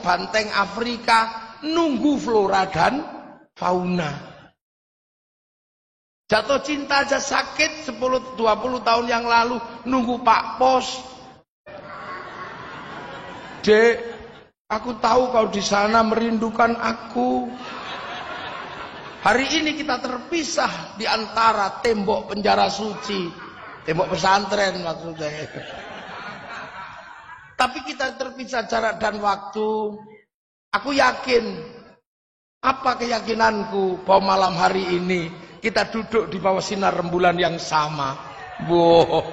banteng Afrika, nunggu flora dan fauna. Jatuh cinta aja sakit 10-20 tahun yang lalu, nunggu Pak Pos. Dek, aku tahu kau di sana merindukan aku. Hari ini kita terpisah di antara tembok penjara suci, tembok pesantren maksudnya. Tapi kita terpisah jarak dan waktu. Aku yakin, apa keyakinanku bahwa malam hari ini kita duduk di bawah sinar rembulan yang sama. Wow,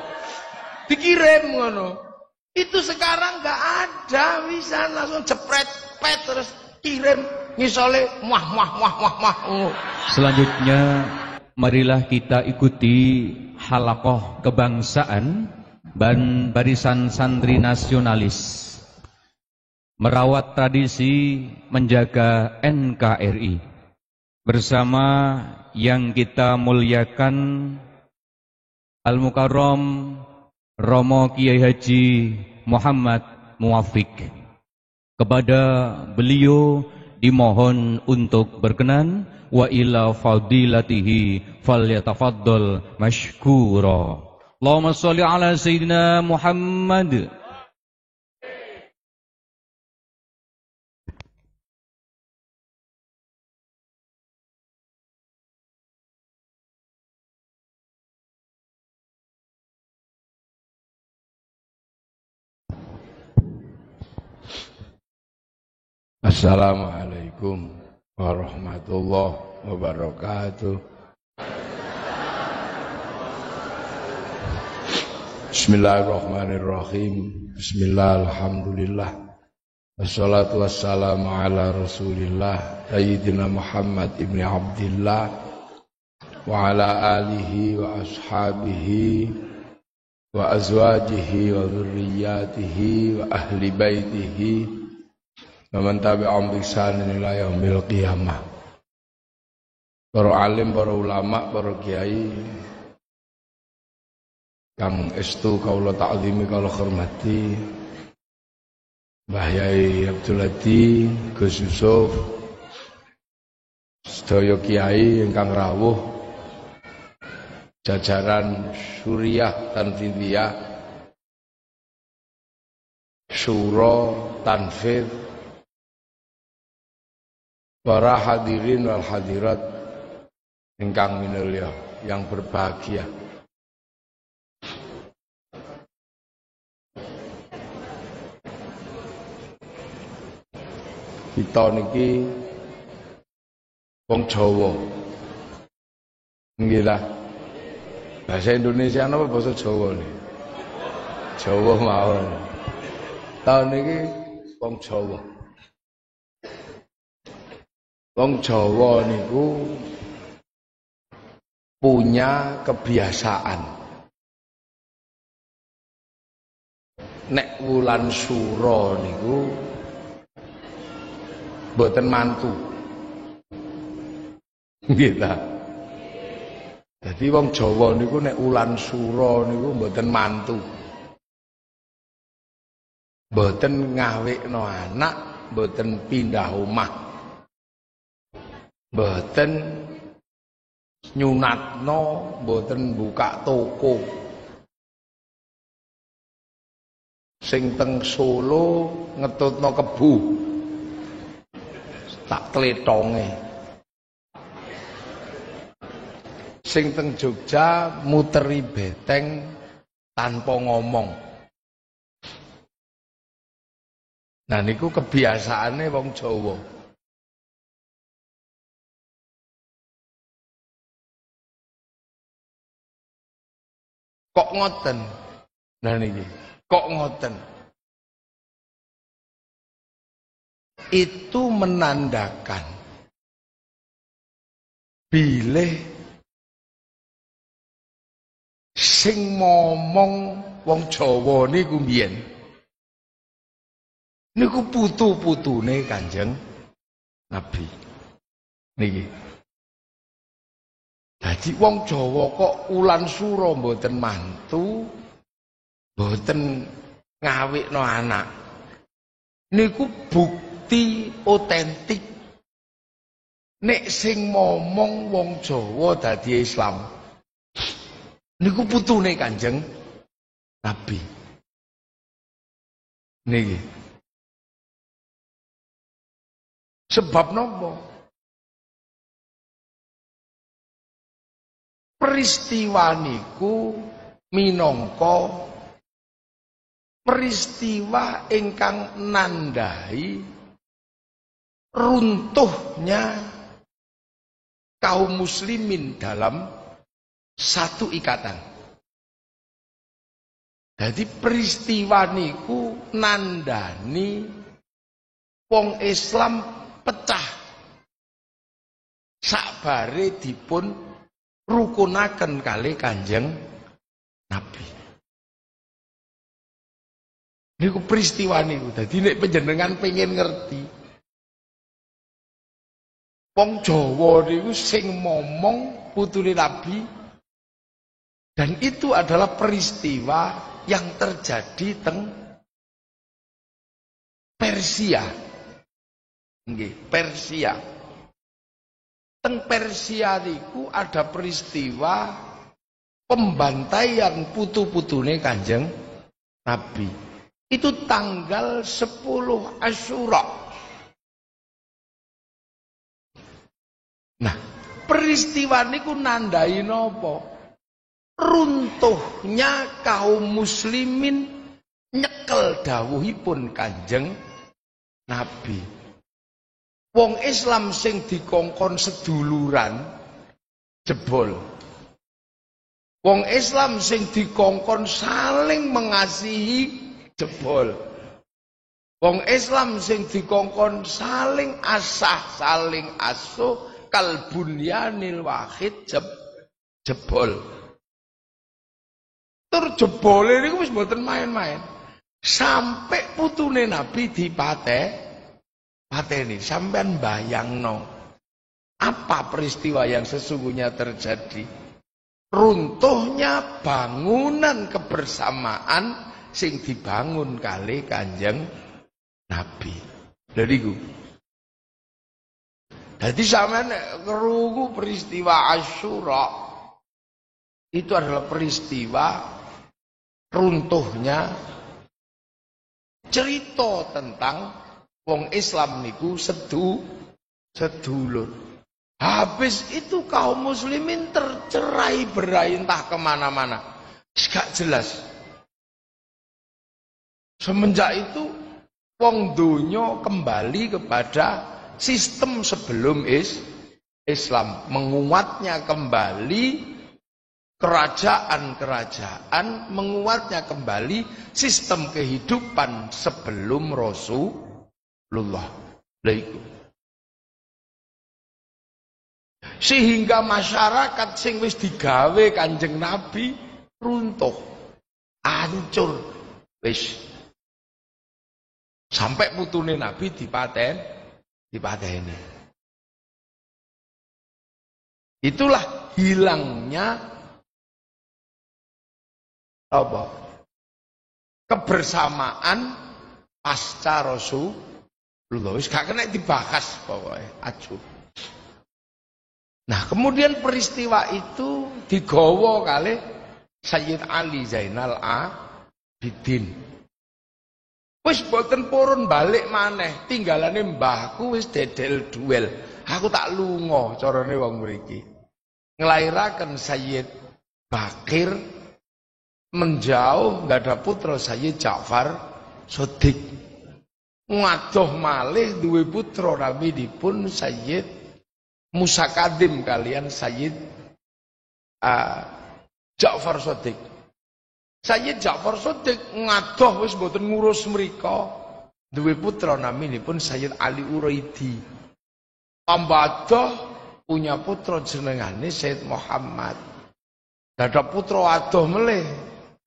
dikirim ngono. Itu sekarang nggak ada, bisa langsung jepret, pet terus kirim, misalnya mah. Selanjutnya, marilah kita ikuti halaqah kebangsaan dan barisan santri nasionalis, merawat tradisi, menjaga NKRI bersama yang kita muliakan Al-Mukarram Romo Kiai Haji Muhammad Muwafiq. Kepada beliau dimohon untuk berkenan, wa ila fadilatihi falyatafaddal mashkura. Allahumma sholli ala sayyidina Muhammad. Assalamualaikum warahmatullahi wabarakatuh. Bismillahirrahmanirrahim. Bismillah, alhamdulillah. Wassalatu wassalamu ala rasulillah Sayyidina Muhammad ibn Abdillah wa ala alihi wa ashabihi wa azwajihi wa dhurriyyatihi wa ahli baitihi man tabi'ahum bi ihsanin ila yaumil qiyamah. Para alim, para ulama, para kiai kang estu kaula takzimi kaula hormati, Mbah Yai Abdul Hadi, Gus Yusuf, sedaya kiai ingkang rawuh, jajaran Suriah Tanfidiyah, Syura Tanfid, para hadirin wal hadirat ingkang minulya yang berbahagia. Kita niki wong Jawa. Nggih ta? Bahasa Indonesia napa bahasa Jawa niki? Jawa mawon. Tahun niki wong Jawa. Wong Jawa niku punya kebiasaan nek wulan sura niku mboten mantu. Nggih ta? Dadi wong Jawa niku nek wulan sura niku mboten mantu. Mboten ngawekno anak, mboten pindah omah. Mboten nyunatno, mboten buka toko. Sing teng Solo ngetutno kebu tak tletonge. Sing teng Jogja muteri beteng tanpa ngomong. Nah niku kebiasaane wong Jawa. Kok ngoten? Nah niki, kok ngoten? Itu menandakan bilih sing ngomong wong Jawa niku mbiyen niku putu-putune Kanjeng Nabi. Niki. Dadi wong Jawa kok wulan sura mboten mantu, mboten ngawekno anak. Niku bukti bukti otentik nek sing momong wong Jawa dadi Islam niku putune Kanjeng Nabi. Niki. Sebab nopo? Peristiwa niku minangka peristiwa ingkang nandai runtuhnya kaum muslimin dalam satu ikatan. Jadi peristiwa niku nandani wong Islam pecah sakbare dipun rukunaken kalih Kanjeng Nabi. Niku peristiwa niku. Dadi nek panjenengan pengen ngerti wong Jawa niku sing momong putune Nabi, dan itu adalah peristiwa yang terjadi teng Persia. Nggih, Persia. Teng Persia niku ada peristiwa pembantaian putu-putune Kanjeng Nabi. Itu tanggal 10 Asyura. Nah, peristiwa niku nandai napa? Runtuhnya kaum muslimin nyekel dawuhipun Kanjeng Nabi. Wong Islam sing dikongkon seduluran jebol. Wong Islam sing dikongkon saling mengasihi jebol. Wong Islam sing dikongkon saling asah, saling asuh kalbunyanil wahid jebol. Tur jebole niku wis mboten main-main. Sampai putune Nabi dipateni. Sampean bayangno apa peristiwa yang sesungguhnya terjadi. Runtuhnya bangunan kebersamaan sing dibangun kali Kanjeng Nabi. Lha niku. Dadi sampean krungu peristiwa Asyura itu adalah peristiwa runtuhnya cerita tentang wong Islam niku sedulur. Habis itu kaum muslimin tercerai berai entah kemana-mana. Gak jelas. Semenjak itu wong donya kembali kepada sistem sebelum Islam. Menguatnya kembali kerajaan-kerajaan, menguatnya kembali sistem kehidupan sebelum Rasulullah. Sehingga masyarakat sing wis digawe Kanjeng Nabi runtuh, hancur, wis. Sampai putune Nabi dipateni. Itulah hilangnya apa? Kebersamaan pasca Rasulullah. Wis gak kena dibahas pokoknya, acuh. Nah, kemudian peristiwa itu digawa kalih Sayyid Ali Zainal Abidin. Wis boten purun balik maneh, tinggalane mbahku wis dedel duel. Aku tak lunga carane wong mriki. Nglairaken Sayyid Bakir menjauh, nggak ada putra Sayyid Ja'far Shadiq. Ngadoh malih duwe putra Nabi dipun Sayyid Musa Kadim kalian Sayyid Ja'far Shadiq. Sayyid Ja'far Shadiq ngadoh wis mboten ngurus mrika, duwe putra naminipun Sayyid Ali Uraidi. Tambah punya putra jenengane Sayyid Muhammad. Ada putra adoh melih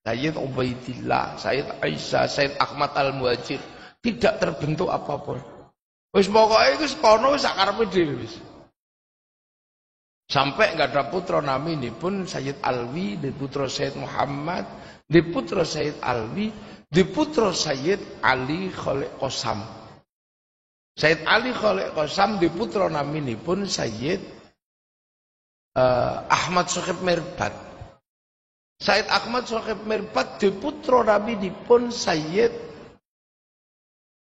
Sayyid Ubaidillah, Sayyid Aisyah, Sayyid Ahmad Al-Muhajir. Tidak terbentuk apapun. Wis pokoke wis kono wis sakarepe dhewe wis. Sampai enggak ada putra naminipun Sayyid Alwi, di putra Sayyid Muhammad, di putra Sayyid Alwi, di putra Sayyid Ali Khalid Qasam. Sayyid Ali Khalid Qasam di putra naminipun Sayyid Ahmad Sohib Mirbat. Sayyid Ahmad Sohib Mirbat di putra naminipun Sayyid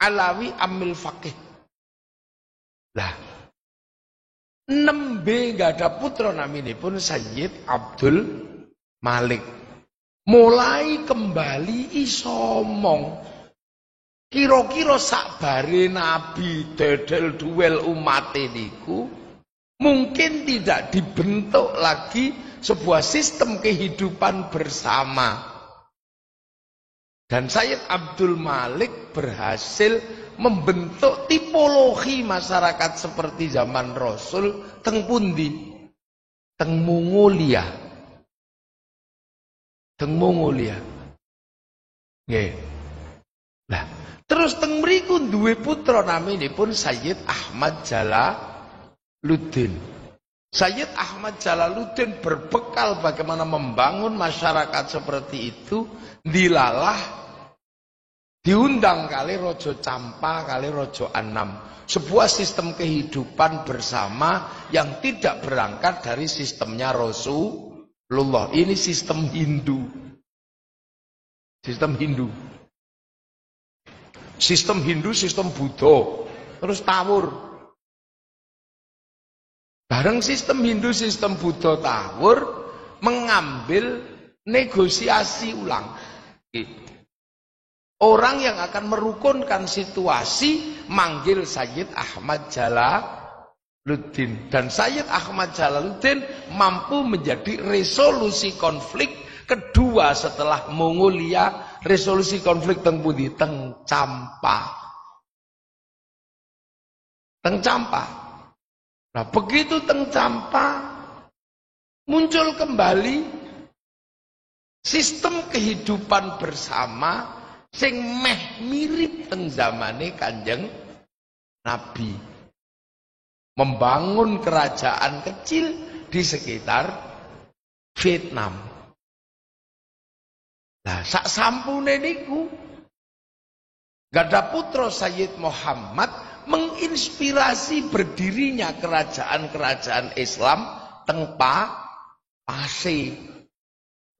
Alawi Amil Faqih. Lah, nembe gak ada putra naminipun Sayyid Abdul Malik. Mulai kembali isomong. Kira-kira sakbare Nabi dedel duel umat niku mungkin tidak dibentuk lagi sebuah sistem kehidupan bersama. Dan Sayyid Abdul Malik berhasil membentuk tipologi masyarakat seperti zaman Rasul teng pundi? Teng Mongolia. Teng Mongolia. Nggih. Lah, terus teng mriku duwe putra naminipun Sayyid Ahmad Jalaluddin. Sayyid Ahmad Jalaluddin berbekal bagaimana membangun masyarakat seperti itu, dilalah diundang kali Raja Campa, kali Raja Anam. Sebuah sistem kehidupan bersama yang tidak berangkat dari sistemnya Rasulullah. Ini sistem Hindu. Sistem Hindu. Sistem Hindu, sistem Buddha, terus tawur. Bareng sistem Hindu, sistem Buddha tawur, mengambil negosiasi ulang. Orang yang akan merukunkan situasi manggil Sayyid Ahmad Jalaluddin. Dan Sayyid Ahmad Jalaluddin mampu menjadi resolusi konflik kedua setelah Mongolia. Resolusi konflik teng pundi? Teng Campa. Teng Campa. Nah, begitu teng Campa muncul kembali sistem kehidupan bersama sing meh mirip teng zamane Kanjeng Nabi. Membangun kerajaan kecil di sekitar Vietnam. Nah, sak sampune niku Gada putra Sayyid Muhammad menginspirasi berdirinya kerajaan-kerajaan Islam teng Pasai.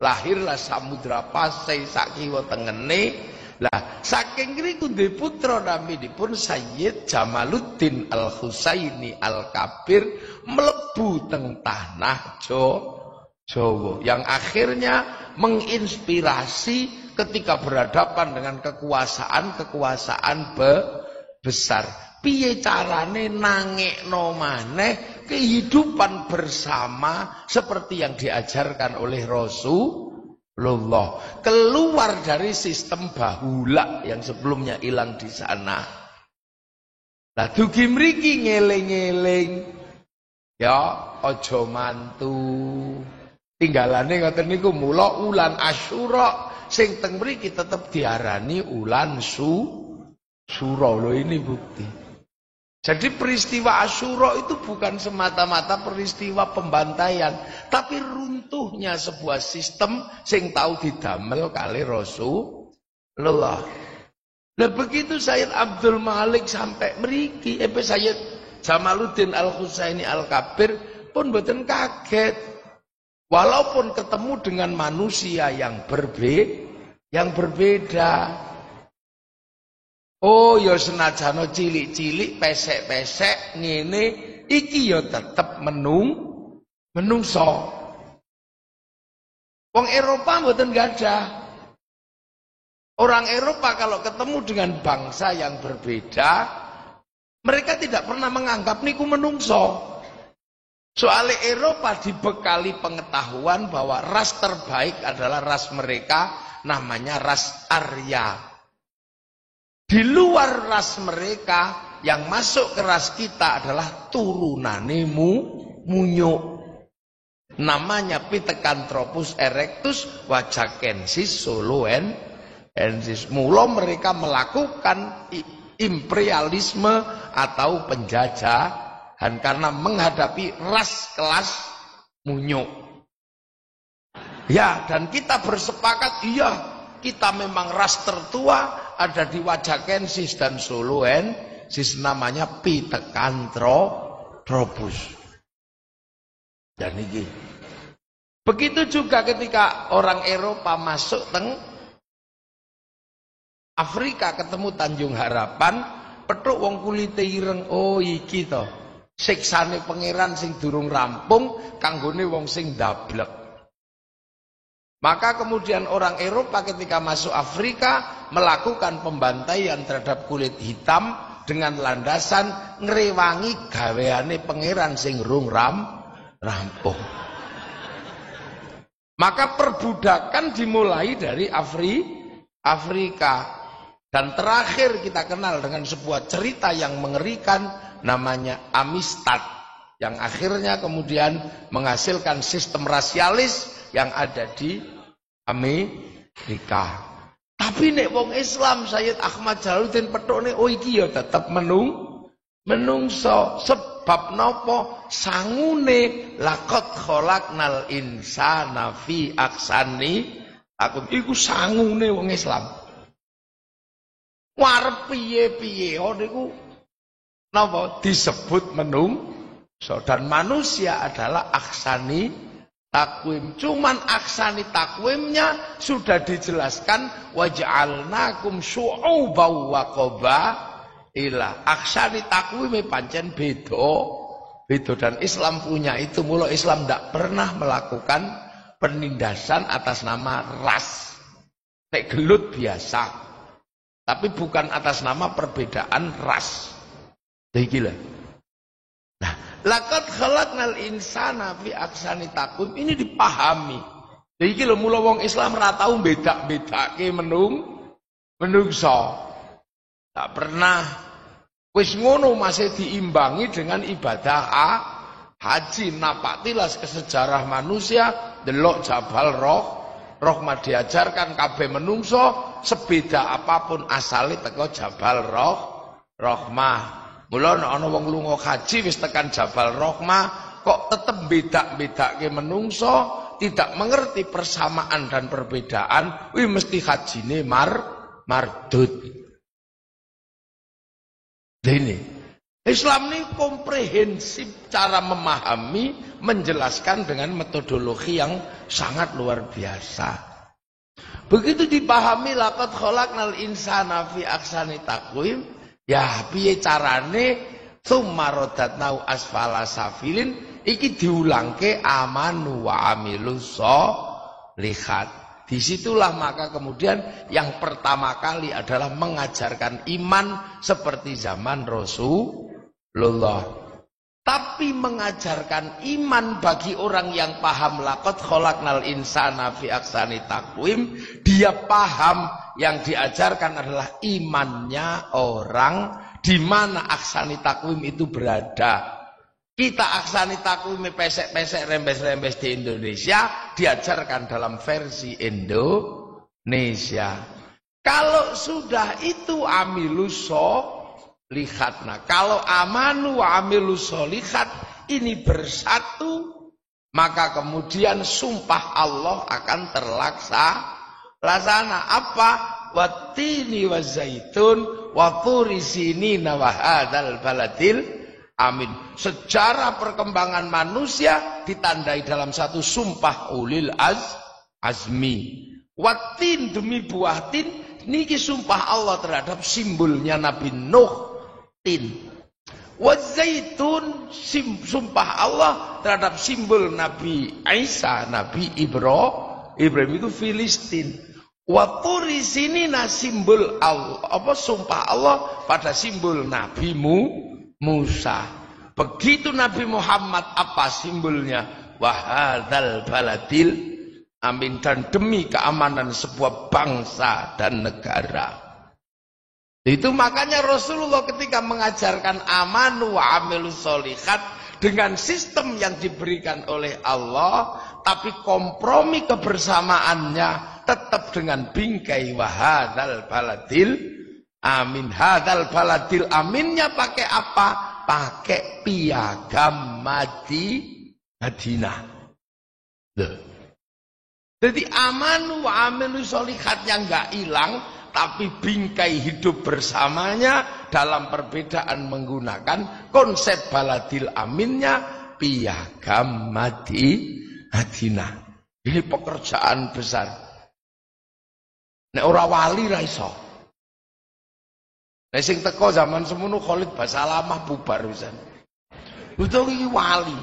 Lahirlah Samudra Pasai sakiwa tengene. Lah saking ngriku duwe putra naminipun Sayyid Jamaluddin Al-Husaini Al-Kabir mlebu teng tanah Jawa yang akhirnya menginspirasi ketika berhadapan dengan kekuasaan besar. Piye carane nangekno maneh kehidupan bersama seperti yang diajarkan oleh Rasulullah, keluar dari sistem bahula yang sebelumnya hilang di sana. Lah dugi mriki ngeling-eling ya aja mantu. Tinggalane ngoten niku mula ulan Asyura sing teng mriki tetep diarani ulan Sura. Lho ini bukti. Jadi peristiwa Asyura itu bukan semata-mata peristiwa pembantaian, tapi runtuhnya sebuah sistem sing tahu didamel kali Rasulullah. Lah begitu Sayyid Abdul Malik sampai mriki, Sayyid Jamaluddin Al-Husaini Al-Kabir pun mboten kaget. Walaupun ketemu dengan manusia yang berbeda. Oh ya senajano cilik-cilik, pesek-pesek ngene iki ya tetep menungso. Wong Eropa mboten gadah. Orang Eropa kalau ketemu dengan bangsa yang berbeda, mereka tidak pernah menganggap niku menungso. Soalnya Eropa dibekali pengetahuan bahwa ras terbaik adalah ras mereka, namanya ras Arya. Di luar ras mereka, yang masuk ke ras kita adalah turunane munyuk. Namanya Pithecanthropus erectus wajakensis soloensis. Mula mereka melakukan imperialisme atau penjajahan karena menghadapi ras kelas munyuk. Ya, dan kita bersepakat, iya, kita memang ras tertua ada di Wajakensis dan Soloensis. namanya Pithecanthropus. Dan ini begitu juga ketika orang Eropa masuk teng Afrika ketemu Tanjung Harapan, petuk wong kulite ireng, oh iki to siksane pangeran sing durung rampung kanggone wong sing dablek. Maka kemudian orang Eropa ketika masuk Afrika melakukan pembantaian terhadap kulit hitam dengan landasan ngrewangi gaweane pangeran sing rung rampung. Maka perbudakan dimulai dari Afrika. Dan terakhir kita kenal dengan sebuah cerita yang mengerikan namanya Amistad, yang akhirnya kemudian menghasilkan sistem rasialis yang ada di Amerika. Tapi nek wong Islam Sayyid Ahmad Jalaluddin petone oh iki ya tetep menungso. Sebab napa? Sangune laqad khalaqnal insana fi ahsani taqwim. Iku sangune wong Islam. Warep piye-piye niku napa disebut menungso, dan manusia adalah ahsani takwim. Cuman ahsani takwimnya sudah dijelaskan waja'alnakum syu'uban wa qabaila. Ahsani takwime pancen beda dan Islam punya itu. Mula Islam tidak pernah melakukan penindasan atas nama ras. Nek gelut biasa. Tapi bukan atas nama perbedaan ras. Iki lah. Nah, laqad khalaqnal insana fi ahsani taqwim ini dipahami. Iki lho mula wong Islam ora tau bedak-bedake menungso. Tak pernah wis ngono masih diimbangi dengan ibadah haji. Napaktilas ke sejarah manusia delok Jabal Rahmah diajarkan kabeh menungso sebeda apapun asale teko Jabal Rahmah. Mula ana wong lunga haji wis tekan Jabal Rahmah kok tetep bedak-bedake menungso, tidak mengerti persamaan dan perbedaan, mesti hajine mardud. Ini Islam ini komprehensif cara memahami, menjelaskan dengan metodologi yang sangat luar biasa. Begitu dipahami laqad khalaqnal insana fi ahsani taqwim, ya piye carane tsumma radatnau asfala safilin iki diulangke amanu wa amilus sholihat. Disitulah maka kemudian yang pertama kali adalah mengajarkan iman seperti zaman Rasulullah. Tapi mengajarkan iman bagi orang yang paham laqad khalaqnal insana fi ahsani taqwim, dia paham yang diajarkan adalah imannya orang di mana ahsani taqwim itu berada. Kita ahsani taqwim pesek-pesek rembes-rembes di Indonesia diajarkan dalam versi Indonesia. Kalau sudah itu amilus sholihat. Nah, kalau amanu wa amilus sholihat ini bersatu, maka kemudian sumpah Allah akan terlaksana. Apa? Wattini wazaitun wa turi sinina wa hadzal baladil amin. Sejarah perkembangan manusia ditandai dalam satu sumpah ulil azmi. Watin demi buah tin, niki sumpah Allah terhadap simbolnya Nabi Nuh, tin. Wazaitun, sumpah Allah terhadap simbol Nabi Isa, Nabi Ibrahim itu Filistin. Waturi sinina simbol Allah, sumpah Allah pada simbol Nabi Musa. Begitu Nabi Muhammad apa simbolnya? Wahadzal baladil amin, dan demi keamanan sebuah bangsa dan negara. Itu makanya Rasulullah ketika mengajarkan amanu wa amilus sholihat dengan sistem yang diberikan oleh Allah, tapi kompromi kebersamaannya tetap dengan bingkai wahadzal baladil amin. Hadzal baladil aminnya pakai apa? Pakai piagam Madinah. Jadi amanu wa amilus sholihatnya enggak hilang, tapi bingkai hidup bersamanya dalam perbedaan menggunakan konsep baladil aminnya piagam Madinah. Ini pekerjaan besar. Nek ora wali ra iso. Nek sing teko zaman semono Khalid Basalamah bubar pisan. Betul iki wali.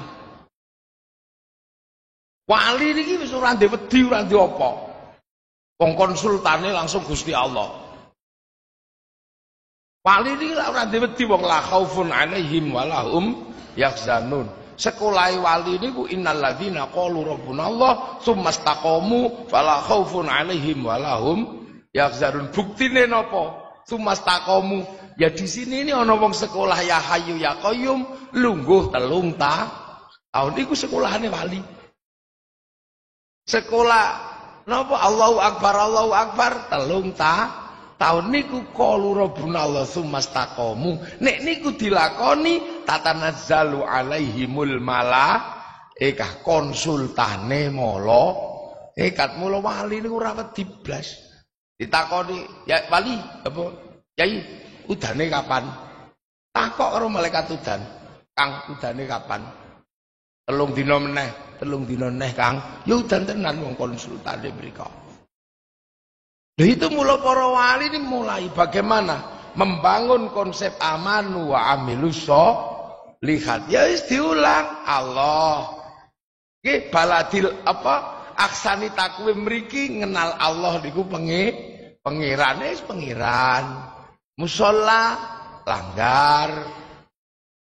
Wali niki wis ora ndek wedi, ora ndek apa. Wong konsultane langsung Gusti Allah. Wali niki ora ndek wedi wong la khaufun 'alaihim wa lahum yahzanun. Sekolahe wali niku innal ladzina qalu rabbunallah tsumastaqamu fala khaufun 'alaihim wa lahum yahzanun. Buktine napa? Tsumastaqamu. Ya di sini ini ana wong sekolah ya Hayyu ya Qayyum lungguh 3 tahun niku sekolahane wali. Sekolah napa Allahu Akbar 3 tahun niku qalu rabbunallah tsumastaqamu. Nek niku dilakoni tatanazzalu alaihimul malaikah konsultane mala mula wali niku ora wedi blas. Ditakoni ya wali apa Yai udane kapan? Takok karo malaikat udan. Kang udane kapan? 3 dina meneh. 3 dina neh Kang. Ya udan tenan wong konsultane mriko. Lha itu mula para wali ini mulai bagaimana membangun konsep amanu wa amilus lihat. Ya wis diulang Allah. Nggih baladil aksani takwim mriki ngenal Allah niku pengirane wis pengiran. Musholla langgar.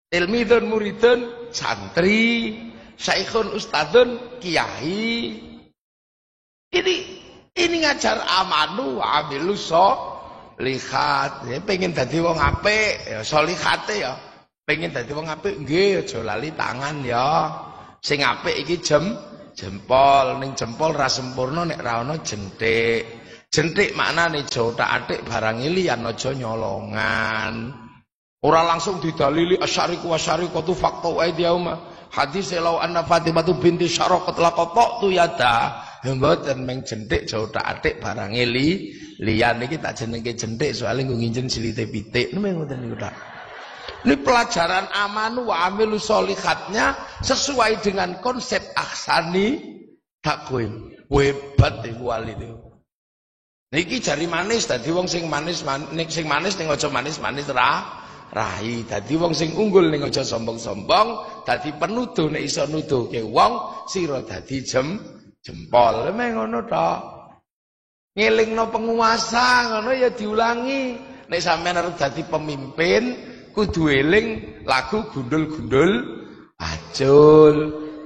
Ilmidun muridun santri. Saikhun ustadun kiai. Ini ngajar amanu wa amilus lihat. Ya, pengen dadi wong apik ya solihate ya. Pengen dadi wong apik nggih aja lali tangan ya. Sing apik iki jempol, ning jempol ra sempurna nek ra ana jenthik. Jenthik maknane jothak-athik barang liyan aja nyolongan. Ora langsung didalili asyariku wasyariqatu faqtu aidiyauma. Hadis law anna Fatimah binti Syaraqat laqattu yada. Mboten meng jenthik jothak-athik barang liyan iki tak jenenge jenthik soalé nggo nginjen silite pitik. Ngoten niku ta. Ini pelajaran amanu wa amilu sholihatnya sesuai dengan konsep ahsani takwim. Hebat iku wali niku. Niki jari manis dadi wong sing manis sing manis ning aja manis-manis rahi. Dadi wong sing unggul ning aja sombong-sombong, dadi penuduh nek iso nuduhke wong sira dadi jempol. Memang ngono to. Ngelingno penguasa ngono ya diulangi. Nek sampeyan arep dadi pemimpin kudu eling lagu gundul-gundul acul.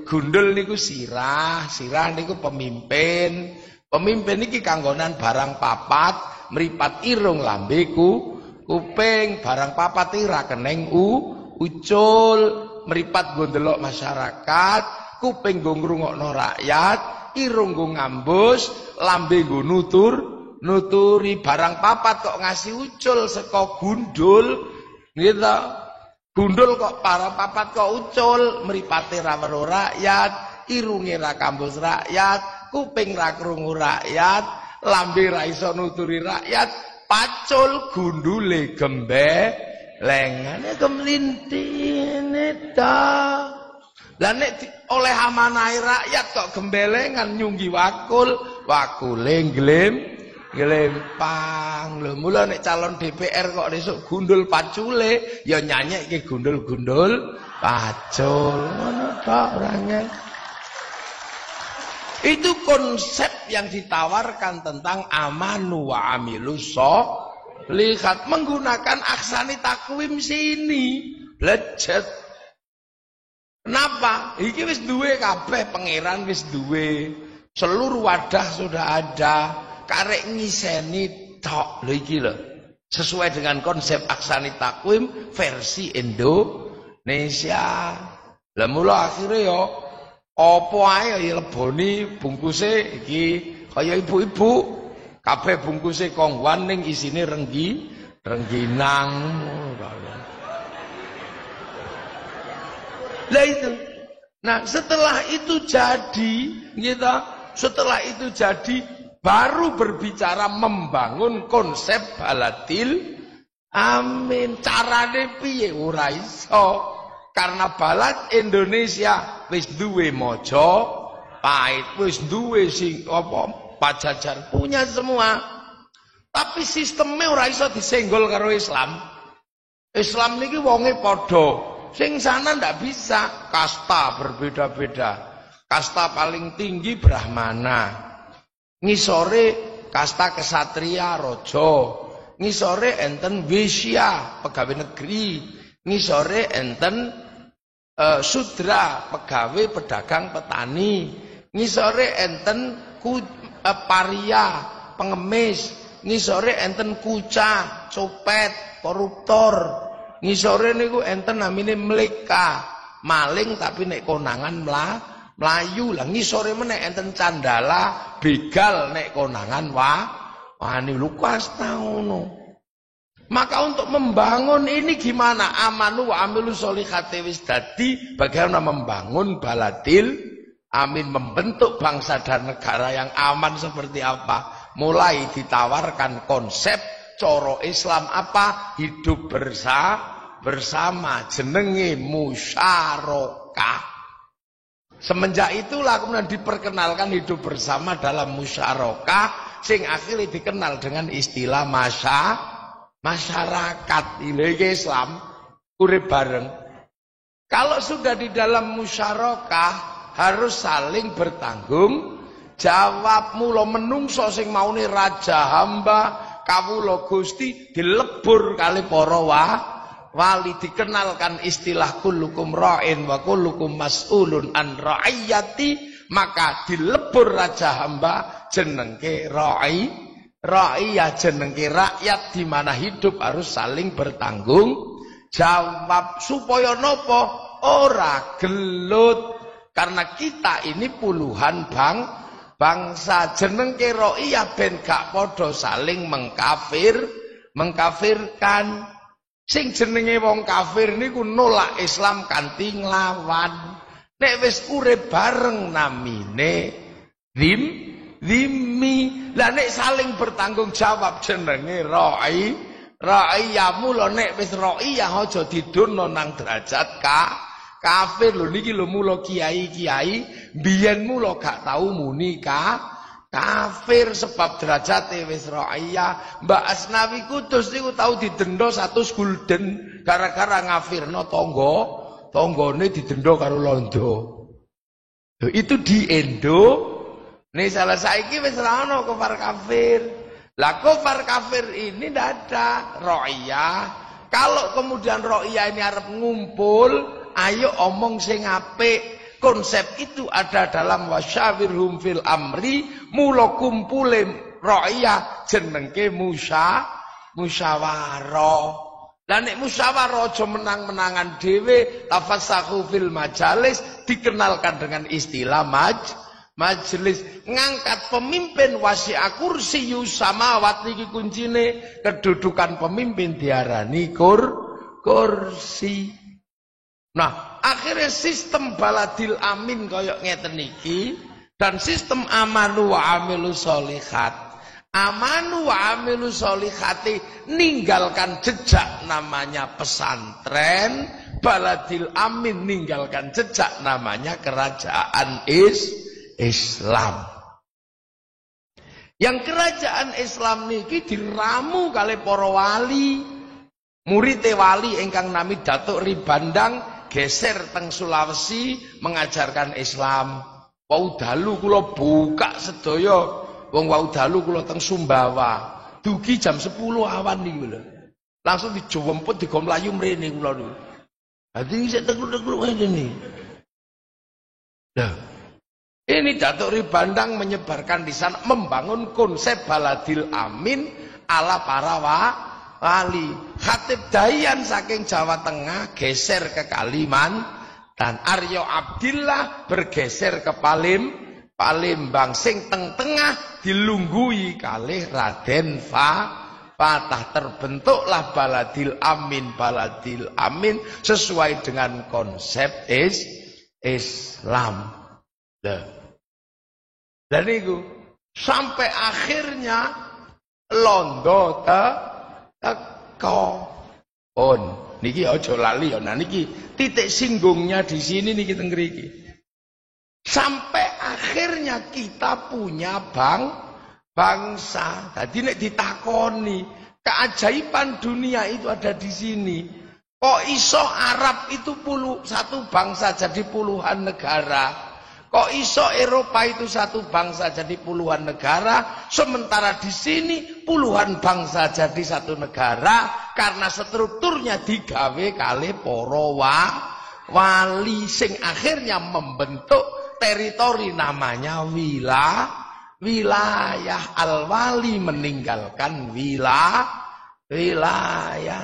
Gundul niku sirah niku pemimpin. Pemimpin iki kanggonan barang papat, mripat irung lambeku, kuping barang papat ira keneng ucul, mripat nggo ndelok masyarakat, kuping nggo ngrungokno rakyat, irung nggo ngambus, lambe nggo nuturi barang papat kok ngasih ucul saka gundul. Gitu. Gundul kok para papat kok ucul, mripate ra weruh rakyat, irunge ra kambus rakyat, kuping ra krungu rakyat, lambe ra iso nuturi rakyat, pacul gundule gembelengane kemlintine ta. Lah nek oleh amanahe rakyat kok gembelengan nyunggi wakule glempang. Lho mula nek calon DPR kok esuk gundul pacule ya nyanyekke gundul-gundul pacul. Ngono tok orangnya. Itu konsep yang ditawarkan tentang amanu wa amilus lihat menggunakan aksani takwim sini. Blejet. Kenapa? Iki wis duwe kabeh pangeran wis duwe. Seluruh wadah sudah ada. Karek ngiseni tok lho iki lho. Sesuai dengan konsep aksani takwim versi Indonesia. Lah mula akhire ya apa ae ya leboni bungkuse iki kaya ibu-ibu. Kabeh bungkuse kongwan ning isine rengginang. Lah itu. Nah, setelah itu jadi, setelah itu jadi baru berbicara membangun konsep baladil Amin. Carane piye ora iso. Karena balad Indonesia wis duwe Majapahit, wis duwe sing apa Pajajaran, punya semua. Tapi sistemnya ora iso disenggol karo Islam. Islam niki wonge padha. Sing sana ndak bisa, kasta berbeda-beda. Kasta paling tinggi Brahmana. Ngisore kasta kesatria raja. Ngisore enten Wisya, pegawai negeri. Ngisore enten Sudra, pegawai pedagang petani. Ngisore enten paria, pengemis. Ngisore enten kuca, copet, koruptor. Ngisore niku enten namine mleka, maling tapi nek konangan mlayu. Lah ngisore meneh enten candala, begal nek konangan wani lukas ngono. Maka untuk membangun ini gimana? Amanu wa amilu sholihati wis dadi bagaimana membangun baladil amin, membentuk bangsa dan negara yang aman seperti apa? Mulai ditawarkan konsep coro Islam apa? Hidup bersama, jenenge musyarakah. Semenjak itulah kemudian diperkenalkan hidup bersama dalam musyarakah, sing akhirnya dikenal dengan istilah masyarakat. Ini Islam urip bareng. Kalau sudah di dalam musyarakah harus saling bertanggung jawab. Mula menungso sing maune raja hamba kawula Gusti dilebur kali para wali, dikenalkan istilah kullukum ra'in wa kullukum mas'ulun an ra'iyati, maka dilebur raja hamba jenengke ra'iyah, jenengke rakyat, di mana hidup harus saling bertanggung jawab. Supaya nopo? Ora gelut, karena kita ini puluhan bangsa. Jenengke ra'iyah ben gak padha saling mengkafirkan. Sing jenenge wong kafir niku nolak Islam kanthi nglawan. Nek wis urip bareng namine zimmi. Lah nek saling bertanggung jawab jenenge ra'iyah. Mula nek wis ra'iyah aja didono nang derajat kafir. Lho niki lho mula kiai-kiai biyen mula gak tau muni kafir sebab derajate wis ra'iyah. Mbak Asnawi Kudus niku tau didenda 100 gulden gara-gara ngafirno tanggane didenda karo londo. Itu di Indo. Nih salah saiki wis ora ana kufar kafir. Lah kufar kafir ini ndak ada ra'iyah. Kalau kemudian ra'iyah ini arep ngumpul, ayo omong sing apik. Konsep itu ada dalam wasyawirhum fil amri. Mula kumpule ra'iyah jenengke musyawarah. Lah nek musyawarah aja menang-menangan dhewe, tafassahu fil majalis, dikenalkan dengan istilah majelis. Ngangkat pemimpin wasi'a kursiyus samawat, niki kuncine kedudukan pemimpin diarani kursi. Nah, akhirnya sistem baladil amin koyok ngeten niki dan sistem amanu wa amilu sholihat. Amanu wa amilu sholihati ninggalkan jejak namanya pesantren, baladil amin ninggalkan jejak namanya kerajaan Islam. Yang kerajaan Islam niki diramu kali para wali. Murid wali ingkang nami Datuk Ribandang geser teng Sulawesi mengajarkan Islam. Wau dalu kula buka sedaya. Wong wau dalu kula teng Sumbawa. Dugi jam 10 awan niku lho. Langsung dijowemput digo mlayu mrene kula niku. Dadi sik tekluk-tekluk ngene. Lah, ini Datuk Ribandang menyebarkan di sana, membangun konsep baladil amin ala para wali. Khatib Dayan saking Jawa Tengah geser ke Kalimantan. Aryo Abdillah bergeser ke Palembang. Sing tengah dilunggui kalih Raden Fatah. Terbentuklah baladil amin sesuai dengan konsep Islam. Dan itu sampai akhirnya londo kon. Niki aja lali ya. Nah niki titik singgungnya di sini niki teng mriki. Sampai akhirnya kita punya bangsa. Jadi nek ditakoni, keajaiban dunia itu ada di sini. Kok iso Arab itu satu bangsa jadi puluhan negara? Kok iso Eropa itu satu bangsa jadi puluhan negara? Sementara di sini puluhan bangsa jadi satu negara karena strukturnya digawe kali para wali sing akhirnya membentuk teritori namanya wilayah. Al-wali meninggalkan wilayah.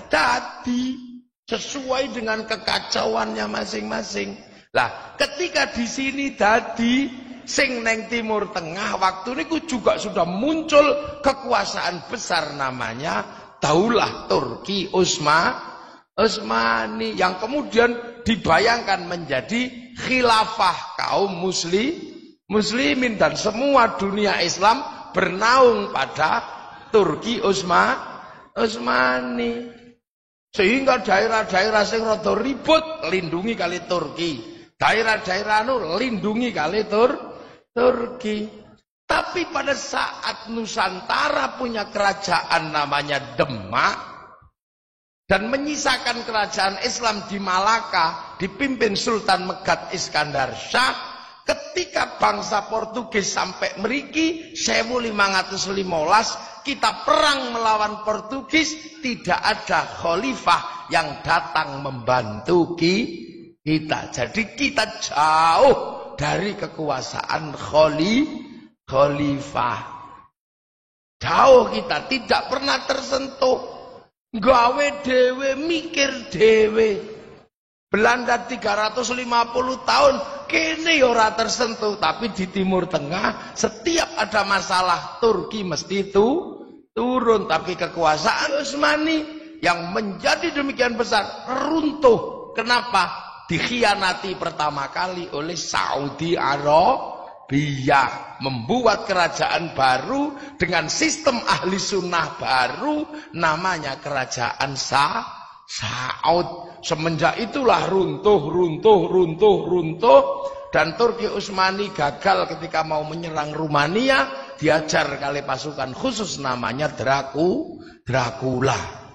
Tadi sesuai dengan kekacauannya masing-masing. Lah, ketika di sini tadi sing neng Timur Tengah waktu niku juga sudah muncul kekuasaan besar namanya Daulah Turki Utsmani yang kemudian dibayangkan menjadi khilafah kaum muslimin dan semua dunia Islam bernaung pada Turki Utsmani. Sehingga daerah-daerah sing rada ribut lindungi kali Turki. Daerah-daerah lindungi kali Turki. Tapi pada saat Nusantara punya kerajaan namanya Demak dan menyisakan kerajaan Islam di Malaka dipimpin Sultan Megat Iskandar Shah, ketika bangsa Portugis sampai mriki 1515 kita perang melawan Portugis, tidak ada khalifah yang datang membantu kita. Jadi kita jauh dari kekuasaan khalifah. Jauh kita, tidak pernah tersentuh. Gawe dewe, mikir dewe. Belanda 350 tahun kene ora tersentuh, tapi di Timur Tengah setiap ada masalah Turki mesti turun, tapi kekuasaan Utsmani yang menjadi demikian besar runtuh. Kenapa? Dikhianati pertama kali oleh Saudi Arabia, membuat kerajaan baru dengan sistem ahli sunnah baru namanya kerajaan Saud. Semenjak itulah runtuh dan Turki Utsmani gagal ketika mau menyerang Rumania, diajar kali pasukan khusus namanya Dracula.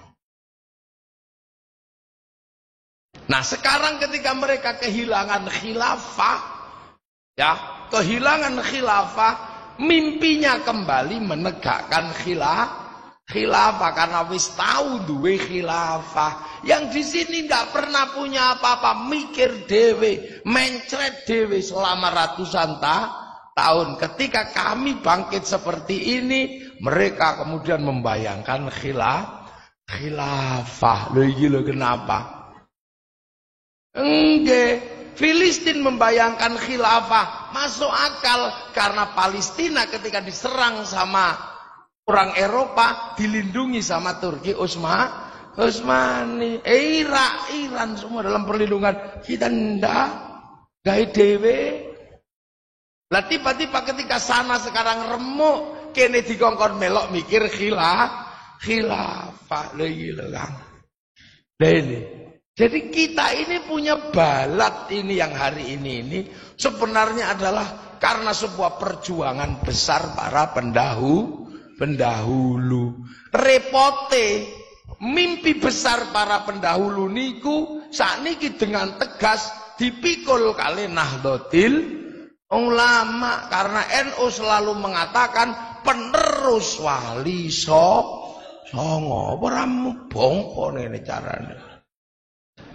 Nah, sekarang ketika mereka kehilangan khilafah, mimpinya kembali menegakkan khilafah karena wis tahu duwe khilafah. Yang di sini nggak pernah punya apa-apa, mikir dewe, mencret dewe selama ratusan tahun. Ketika kami bangkit seperti ini, mereka kemudian membayangkan khilafah. Loh iki lho kenapa? Filistin membayangkan khilafah masuk akal karena Palestina ketika diserang sama orang Eropa dilindungi sama Turki Utsmani. Iran semua dalam perlindungan kita ndak gawe dhewe. Lah tiba-tiba ketika sana sekarang remuk kene dikongkon melok mikir khilafah. Lha iki lho Kang. Jadi kita ini punya balat ini yang hari ini sebenarnya adalah karena sebuah perjuangan besar para pendahulu. Repote mimpi besar para pendahulu niku sakniki dengan tegas dipikul kali Nahdlatul Ulama karena NU selalu mengatakan penerus Wali Songo. Ora bongko ngene carane.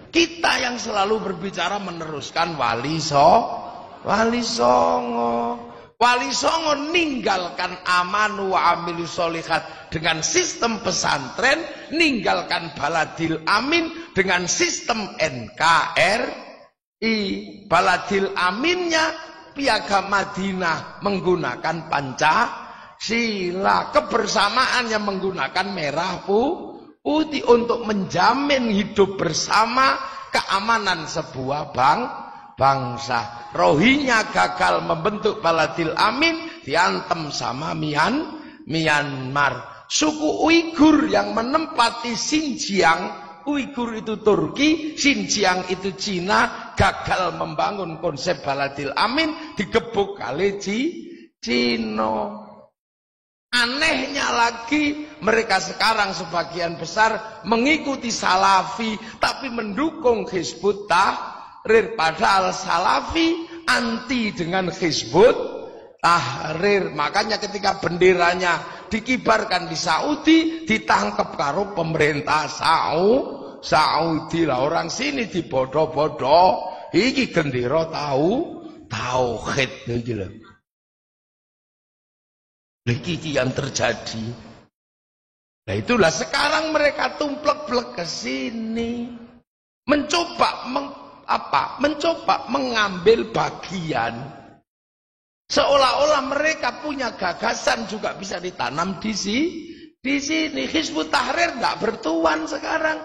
Kita yang selalu berbicara meneruskan Wali Songo. Wali Songo ninggalkan amanu wa amilus sholihat dengan sistem pesantren, ninggalkan baladil amin dengan sistem NKRI. Baladil aminnya piagam Madinah menggunakan Pancasila, kebersamaan yang menggunakan merah putih untuk menjamin hidup bersama, keamanan sebuah bangsa. Rohingya gagal membentuk Baladil Amin, diantem sama Myanmar. suku Uighur yang menempati Xinjiang. Uighur itu Turki, Xinjiang itu Cina, gagal membangun konsep baladil amin, digebuk kali Cina. Anehnya lagi, mereka sekarang sebagian besar mengikuti Salafi, tapi mendukung Hizbut Tahrir. Padahal Salafi anti dengan Hizbut Tahrir. Makanya ketika benderanya dikibarkan di Saudi, ditangkap karo pemerintah Saudi lah. Orang sini dibodoh-bodoh, iki gendera tauhid iki lho. Iki yang terjadi. Nah itulah sekarang mereka tumplek-plek ke sini, mencoba mengambil bagian. Seolah-olah mereka punya gagasan juga bisa ditanam di sini. Hizbut Tahrir nggak bertuan sekarang.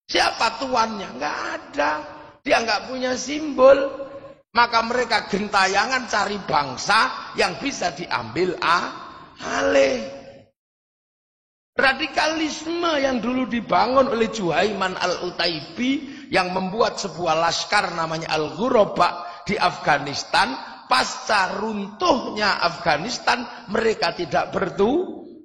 Siapa tuannya? Nggak ada. Dia nggak punya simbol. Maka mereka gentayangan cari bangsa yang bisa diambil alih. Radikalisme yang dulu dibangun oleh Juhaiman Al-Utaibi yang membuat sebuah laskar namanya Al-Ghuraba di Afghanistan. Pasca runtuhnya Afghanistan, mereka tidak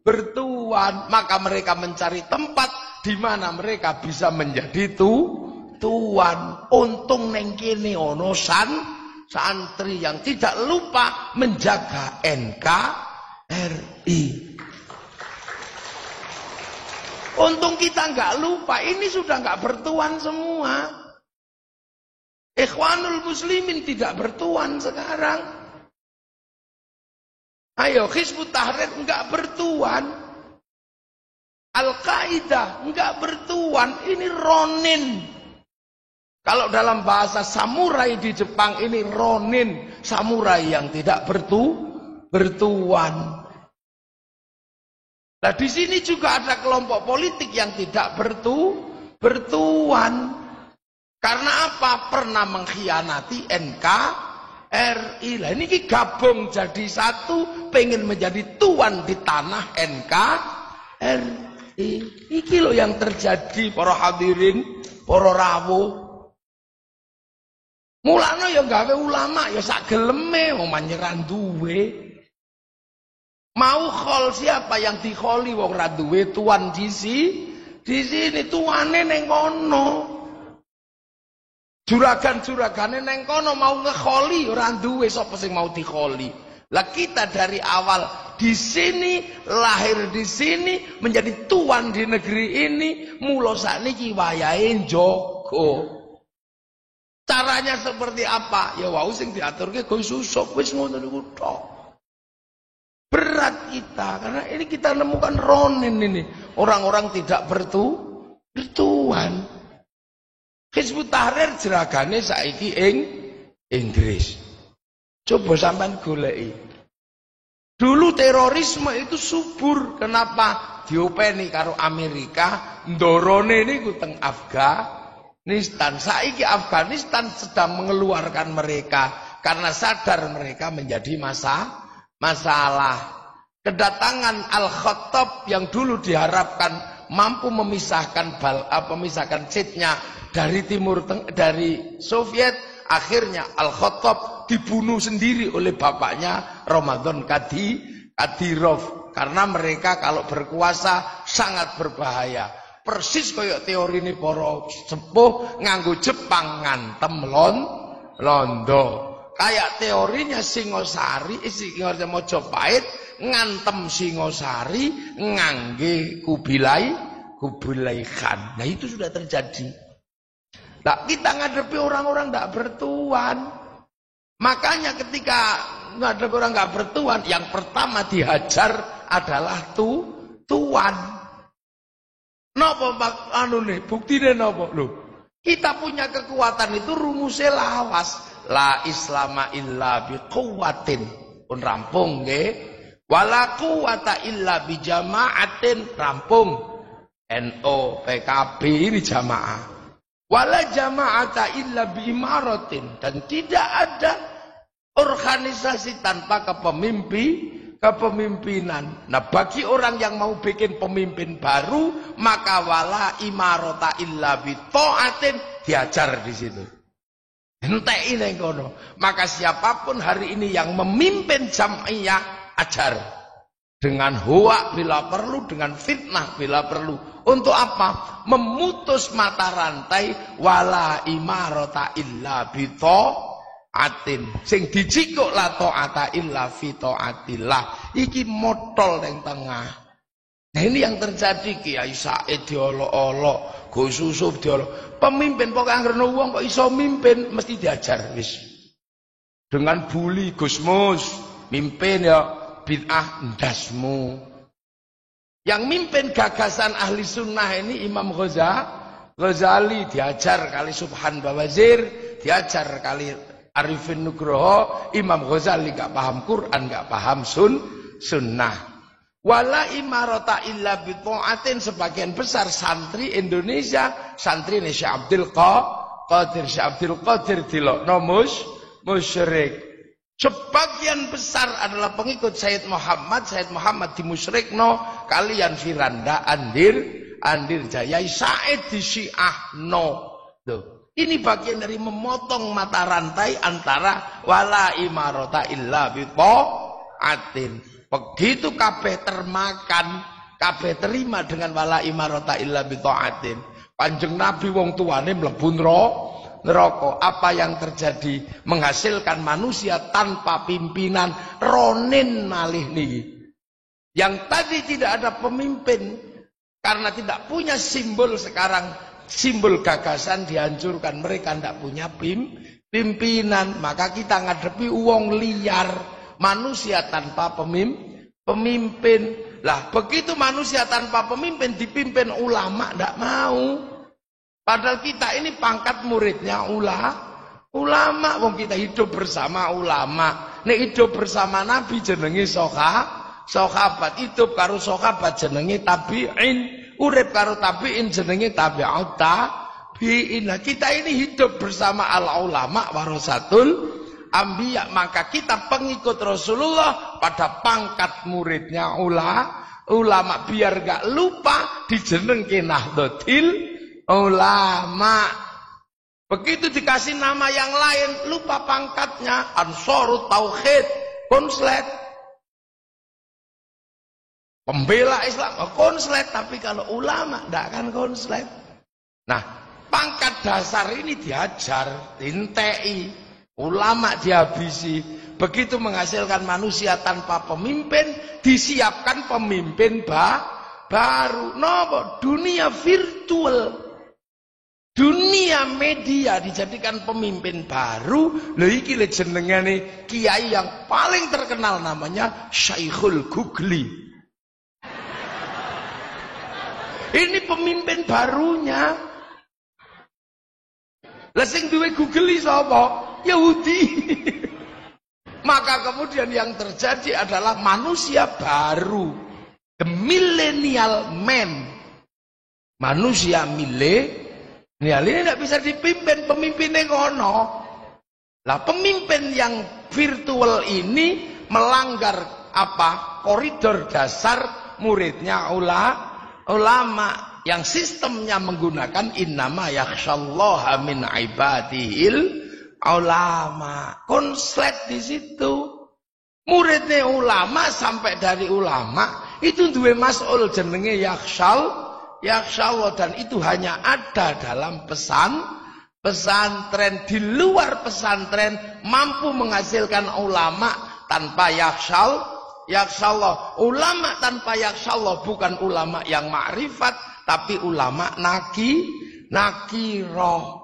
bertuan. Maka mereka mencari tempat di mana mereka bisa menjadi tuan. Untung neng kene ono santri yang tidak lupa menjaga NKRI. Untung kita nggak lupa, ini sudah nggak bertuan semua. Ikhwanul Muslimin tidak bertuan sekarang. Ayo, Hizbut Tahrir nggak bertuan. Al-Qaeda nggak bertuan. Ini Ronin. Kalau dalam bahasa samurai di Jepang ini Ronin, samurai yang tidak bertuan. Nah di sini juga ada kelompok politik yang tidak bertuan. Karena apa? Pernah mengkhianati NKRI. Lah ini gabung jadi satu, pengen menjadi tuan di tanah NKRI. Iki loh yang terjadi para hadirin, para rawuh. Mulane ya gawe ulama ya sak geleme wong manyeran duwe. Mau khol siapa yang dikholi wong ra duwe tuan di sini tuane ning kono. Juragan-juragane neng kono mau ngekholi ora duwe sapa sing mau dikholi. Lah kita dari awal di sini, lahir di sini, menjadi tuan di negeri ini, mula sakniki wayahe njogo. Caranya seperti apa? Ya wau sing diaturke go susuk wis ngono niku tok. Berat kita karena ini kita nemukan Ronin ini, orang-orang tidak bertuan. Hizbut Tahrir jeragane saiki Inggris. Coba sampean goleki. Dulu terorisme itu subur. Kenapa? Diopeni karo Amerika, ndorone niku teng Afghanistan. Saiki Afghanistan sedang mengeluarkan mereka karena sadar mereka menjadi masalah. Kedatangan Al-Khattab yang dulu diharapkan mampu memisahkan citnya dari dari Soviet, akhirnya Al-Khattab dibunuh sendiri oleh bapaknya Ramadan Kadyrov karena mereka kalau berkuasa sangat berbahaya. Persis kayak teori ini para sepuh nganggo Jepang ngantem Londo. Kayak teorinya Singosari, Mojopahit ngantem Singosari ngangge Kubilai Khan. Nah itu sudah terjadi. Nah, kita ngadepi orang-orang tidak bertuan. Makanya ketika ngadepi orang nggak bertuan, yang pertama dihajar adalah tuan. Napa buktine napa? Loh, kita punya kekuatan itu rumusnya lawas. La islama illa biquwatin. Pun rampung nggih. Wala quwata illa bijamaatin, rampung. NO, PKB ini jamaah. Wala jama'ata illa biimaratin, dan tidak ada organisasi tanpa kepemimpinan. Nah, bagi orang yang mau bikin pemimpin baru, maka wala imarota illa bi taatin, diajar di situ. Enteki ning kono. Maka siapapun hari ini yang memimpin jam'iyah, ajar dengan hoak bila perlu, dengan fitnah bila perlu. Untuk apa? Memutus mata rantai wala imarota illa bi atin sing dijikuk la ta'ata illa fi ta'atillah. Iki motol ning tengah. Nah, ini yang terjadi. Kiai Said diolok-olok, Gus Yusuf diolok. Pemimpin pokoknya anggere wong kok iso mimpin mesti diajar wis. Dengan bully Gus Mus, mimpin ya bid'ah ndasmu. Yang mimpin gagasan ahli sunnah ini Imam Ghazali diajar kali Subhan Bawazir, diajar kali Arifin Nugroho. Imam Ghazali gak paham Quran, gak paham sunnah. Wala imarota illa bita'atin. Sebagian besar santri Indonesia, santri Syekh Abdul Qadir, Syekh Abdul Qadir dilokno musyrik. Sebagian besar adalah pengikut Sayyid Muhammad dimusyrikno kalian Firanda Andir Jaya Said di Syiah no. Tuh. Ini bagian dari memotong mata rantai antara wala imarota illa bita'atin. Begitu kabeh termakan, kabeh terima dengan wala imarota illa bita'atin. Kanjeng Nabi wong tuane mlebu neraka. Apa yang terjadi? Menghasilkan manusia tanpa pimpinan. Ronin malih niki. Yang tadi tidak ada pemimpin karena tidak punya simbol, sekarang simbol gagasan dihancurkan. Mereka tidak punya pimpinan. Maka kita ngadepi wong liar, manusia tanpa pemimpin. Lah begitu manusia tanpa pemimpin dipimpin ulama tidak mau. Padahal kita ini pangkat muridnya ulama. Wong kita hidup bersama ulama. Nek hidup bersama Nabi jenenge sahabat. Hidup karo sahabat jenenge tabi'in. Urip karo tabi'in jenenge tabi'ut tabi'in. Nah, kita ini hidup bersama al ulama warasatul anbiya. Maka kita pengikut Rasulullah pada pangkat muridnya ulama. Biar gak lupa dijenengke Nahdlatul Ulama. Begitu dikasih nama yang lain lupa pangkatnya. Ansarut Tauhid, konslet. Pembela Islam, konslet. Tapi kalau ulama tidak akan konslet. Nah, pangkat dasar ini diajar, dintei. Ulama dihabisi. Begitu menghasilkan manusia tanpa pemimpin, disiapkan pemimpin baru. Nopo? Dunia virtual. Dunia media dijadikan pemimpin baru. Lha iki le jenengane kiai yang paling terkenal namanya Syekhul Googli. Ini pemimpin barunya. Lah sing duwe Googli sapa? Yahudi. Maka kemudian yang terjadi adalah manusia baru. The millennial man. Manusia milenial ini tidak bisa dipimpin, pemimpinnya kono. Lah pemimpin yang virtual ini melanggar apa? Koridor dasar muridnya ulama yang sistemnya menggunakan innama yakhsyallaha min ibadihil ulama. Konslet di situ. Muridnya ulama sampai dari ulama itu duwe mas'ul jenenge yakhsyallah, dan itu hanya ada dalam pesantren. Di luar pesantren mampu menghasilkan ulama tanpa yakhsyallah. Ulama tanpa yakhsyallah bukan ulama yang ma'rifat, tapi ulama nakiroh.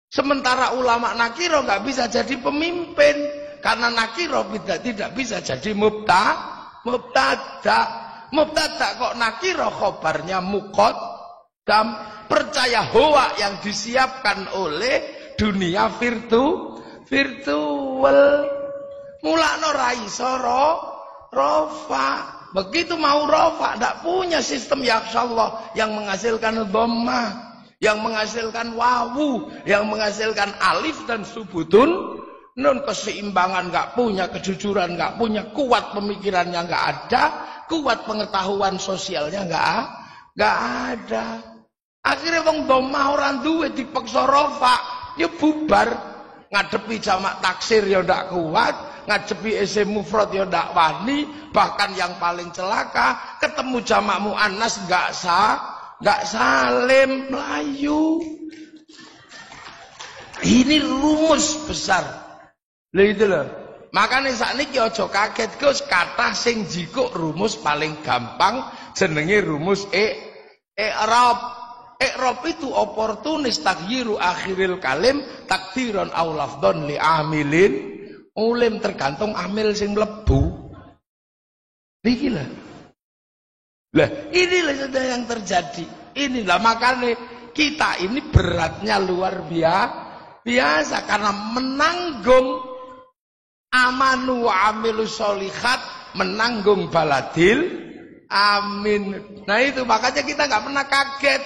Sementara ulama nakiroh nggak bisa jadi pemimpin karena nakiroh tidak bisa jadi mubtada. Mubtada kok nakiro, khobarnya muqaddam. Percaya hoa yang disiapkan oleh dunia virtual. Mulakno ra iso rofa. Begitu mau rofa ndak punya sistem yakhsyallah yang menghasilkan dhammah, yang menghasilkan wawu, yang menghasilkan alif dan subutun non keseimbangan nggak punya, kejujuran nggak punya, kuat pemikirannya nggak ada, kuat pengetahuan sosialnya nggak ada. Akhirnya wong domah orang duwe dipaksa rofa, ya bubar. Ngadepi jamak taksir ya ndak kuat, ngadepi isim mufrad ya ndak wani, bahkan yang paling celaka ketemu jamak muannas nggak salim, melayu. Ini rumus besar. Lha itu lho. Makane sakniki aja kaget Gus, kathah sing jikuk rumus paling gampang jenenge rumus i'rab. I'rab itu oportunis taghyiru akhiril kalim takdiron aw lafdhon li amilin ulim, tergantung amil sing mlebu. Niki lho. Lah, inilah sudah yang terjadi. Inilah makanya kita ini beratnya luar biasa karena menanggung amanu wa amilu sholihat, menanggung baladil amin. Nah itu makanya kita nggak pernah kaget.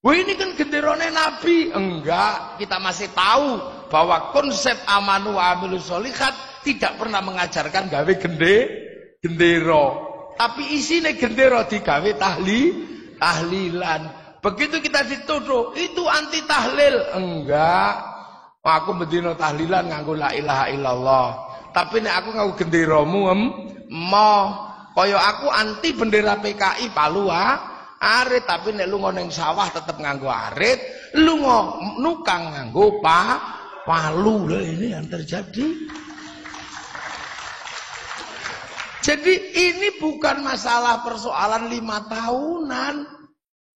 Wah ini kan genderone Nabi. Enggak, kita masih tahu bahwa konsep amanu wa amilu sholihat tidak pernah mengajarkan gawe gendero. Tapi isinya gendero digawe tahlilan. Begitu kita dituduh itu anti tahlil. Enggak. Aku bedino tahlilan nganggo la ilaha illallah. Tapi nek aku nganggo genderamu kaya aku anti bendera PKI Palu arit, tapi nek lu ngoneng sawah tetep nganggo arit, lu nukang nganggo palu. Lah ini yang terjadi. Jadi ini bukan masalah persoalan 5 tahunan.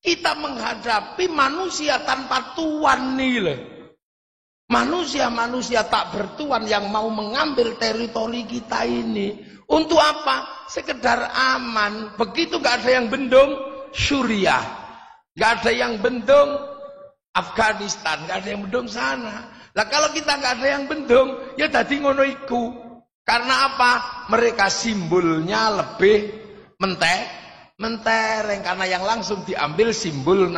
Kita menghadapi manusia tanpa tuan nih loh. Manusia-manusia tak bertuan yang mau mengambil teritori kita ini. Untuk apa? Sekedar aman. Begitu gak ada yang bendung Suriah, gak ada yang bendung Afghanistan, gak ada yang bendung sana. Lah kalau kita gak ada yang bendung, ya tadi ngono iku. Karena apa? Mereka simbolnya lebih mentereng karena yang langsung diambil simbol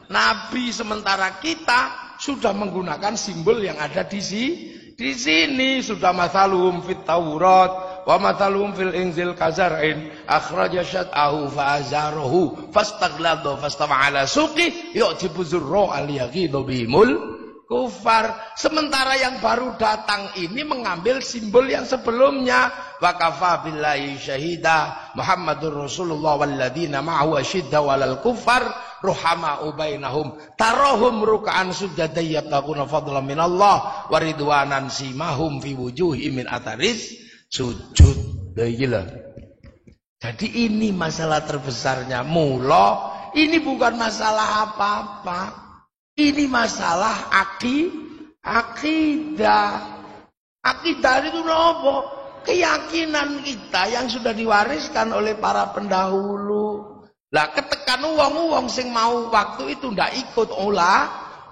Nabi, sementara kita sudah menggunakan simbol yang ada di sini. Sudah mathaluhum fit Taurat wa mathaluhum fil Injil kazar'in akhraja syat'ahu fa'azarahu fastaghlada fastawa ala suqi yu'jibu zurra al-yaghidhu bihimul kufar. Sementara yang baru datang ini mengambil simbol yang sebelumnya. Wa kafa billahi syahida Muhammadur Rasulullah walladzina ma'ahu asyidda walal kufar ruhama'u bainahum tarahum ruk'an sujada yabtaguna fadlan minallah wa ridwanan simahum fi wujuhihim min atharis sujud. Gila. Jadi ini masalah terbesarnya. Mula ini bukan masalah apa-apa. Ini masalah akidah. Akidah itu apa? Keyakinan kita yang sudah diwariskan oleh para pendahulu. Lah ketekan wong-wong sing mau waktu itu ndak ikut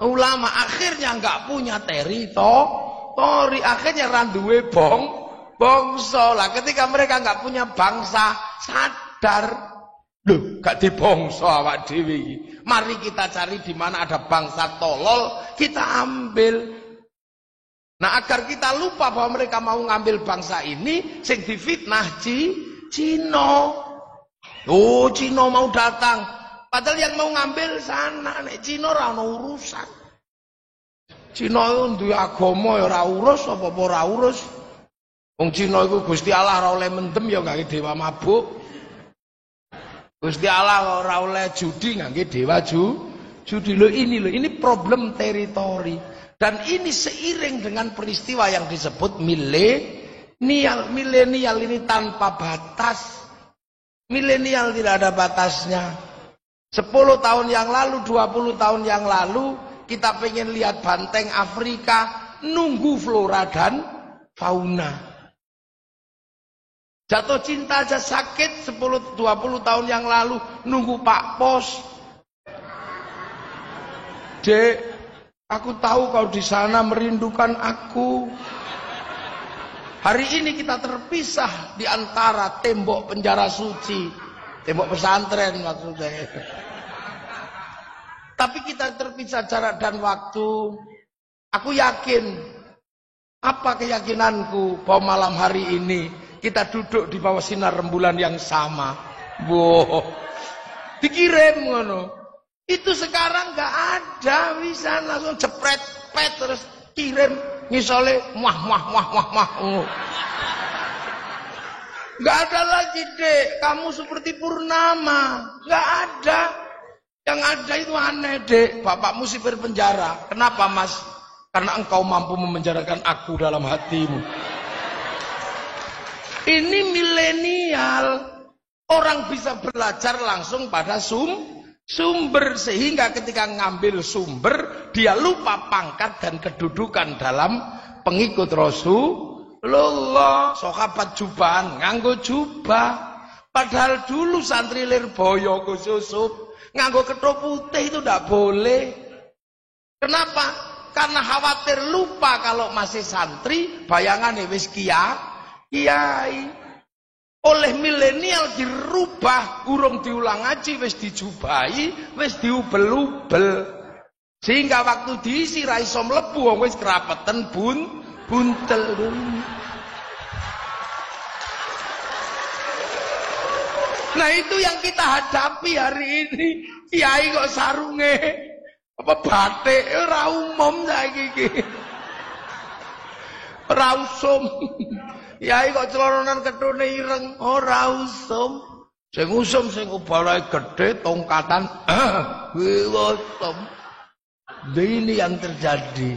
ulama akhirnya nggak punya teritori, akhirnya randuwe bangsa. Lah ketika mereka nggak punya bangsa, sadar loh, gak dibangsa awak dhewe iki. Mari kita cari di mana ada bangsa tolol, kita ambil. Nah, agar kita lupa bahwa mereka mau ngambil bangsa ini, sing difitnah Cina. Oh, Cina mau datang. Padahal yang mau ngambil sana, nek Cina ora ono urusan. Cina itu duwe agama ya ora urus, apa-apa ora urus. Wong Cina iku Gusti Allah ora oleh mendem ya ngangge dewa mabuk. Gusti Allah ora oleh judi ngangge dewa judi. Ini problem teritori. Dan ini seiring dengan peristiwa yang disebut milenial. Milenial ini tanpa batas. Milenial tidak ada batasnya. 10 tahun yang lalu, 20 tahun yang lalu, kita pengen lihat banteng Afrika, nunggu flora dan fauna. Jatuh cinta aja sakit 10-20 tahun yang lalu, nunggu Pak Pos. Dek, aku tahu kau di sana merindukan aku. Hari ini kita terpisah di antara tembok penjara suci, tembok pesantren maksudnya. Tapi kita terpisah jarak dan waktu. Aku yakin Apa keyakinanku bahwa malam hari ini kita duduk di bawah sinar rembulan yang sama? Wow, dikirim ngono. Itu sekarang nggak ada, bisa langsung jepret pet terus kirim ngisole mah. Nggak ada lagi dek, kamu seperti purnama, nggak ada. Yang ada itu aneh dek, bapakmu sipir penjara. Kenapa mas? Karena engkau mampu memenjarakan aku dalam hatimu. Ini milenial, orang bisa belajar langsung pada sumber, sehingga ketika ngambil sumber dia lupa pangkat dan kedudukan dalam pengikut Rasulullah. Sahabat jubahan nganggo jubah, padahal dulu santri Lirboyo Gususup nganggo ketop putih itu tidak boleh. Kenapa? Karena khawatir lupa kalau masih santri, bayangannya wis kiai. Oleh milenial dirubah, urung diulang ngaji wis dijubahi, wis diubel-ubel. Sehingga waktu diisi ra iso mlebu wong wis kerapetan buntel. Nah itu yang kita hadapi hari ini. Kiai kok sarunge apa batik ora umum saiki iki. Ora usum. Kiai kok celananan ketune ireng ora usum. Sing usum sing ubarae gedhe tongkatan. Usum. Ini yang terjadi.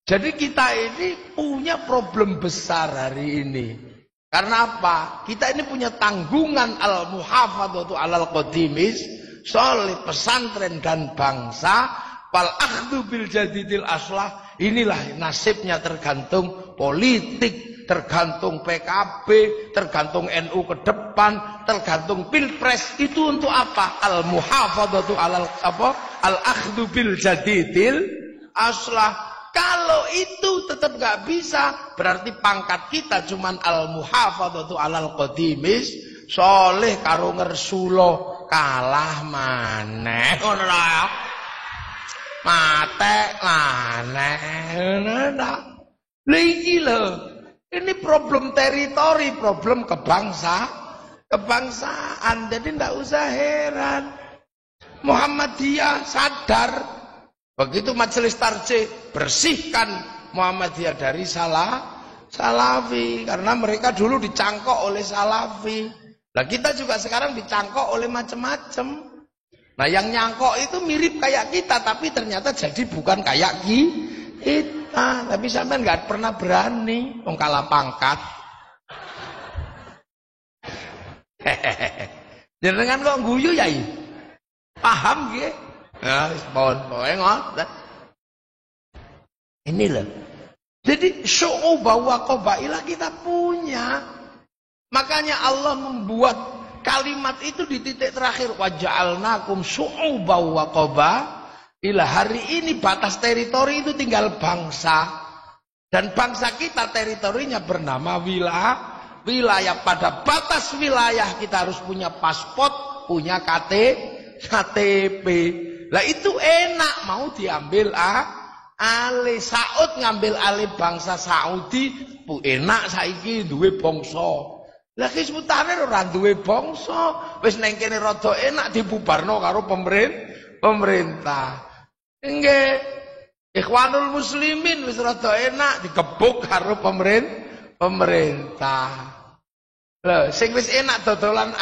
Jadi kita ini punya problem besar hari ini. Karena apa? Kita ini punya tanggungan al-muhafadzatu alal qadimis, solid pesantren dan bangsa, wal akhdhu bil jadidil aslah. Inilah nasibnya tergantung politik, tergantung PKB, tergantung NU ke depan, tergantung Pilpres. Itu untuk apa? Al-muhafadzatu alal apa? Al-akhdhu bil jadidil aslah. Kalau itu tetap gak bisa, berarti pangkat kita cuman al-muhafadzatu alal qadimis, soleh karo ngersulo kalah maneh ngono lho. Mate maneh ngono. Lha iki lho. Ini problem teritori, problem kebangsaan. Jadi ndak usah heran. Muhammadiyah sadar. Begitu majelis tarjih bersihkan Muhammadiyah dari salafi, karena mereka dulu dicangkok oleh salafi. Nah kita juga sekarang dicangkok oleh macam-macam. Nah yang nyangkok itu mirip kayak kita, tapi ternyata jadi bukan kayak kita. Tapi sampean nggak pernah berani, wong kalah pangkat. Jenengan kok guyu ya? Paham nggih? Nah, ini loh. Jadi syu'ubah wa qabailah kita punya. Makanya Allah membuat kalimat itu di titik terakhir, wa ja'alnakum syu'ubah wa qabailah. Hari ini batas teritori itu tinggal bangsa. Dan bangsa kita teritorinya bernama wilayah. Pada batas wilayah kita harus punya paspor, punya KTP. Lah itu enak, mau diambil alih. Saud ngambil alih bangsa Saudi, enak saiki duwe bangsa. Lah ki seputane ora duwe bangsa, wis neng kene rada enak dibubarno karo pemerintah. Nggih. Ikhwanul muslimin wis rada enak digebuk karo pemerintah. Lho, sing wis enak dodolan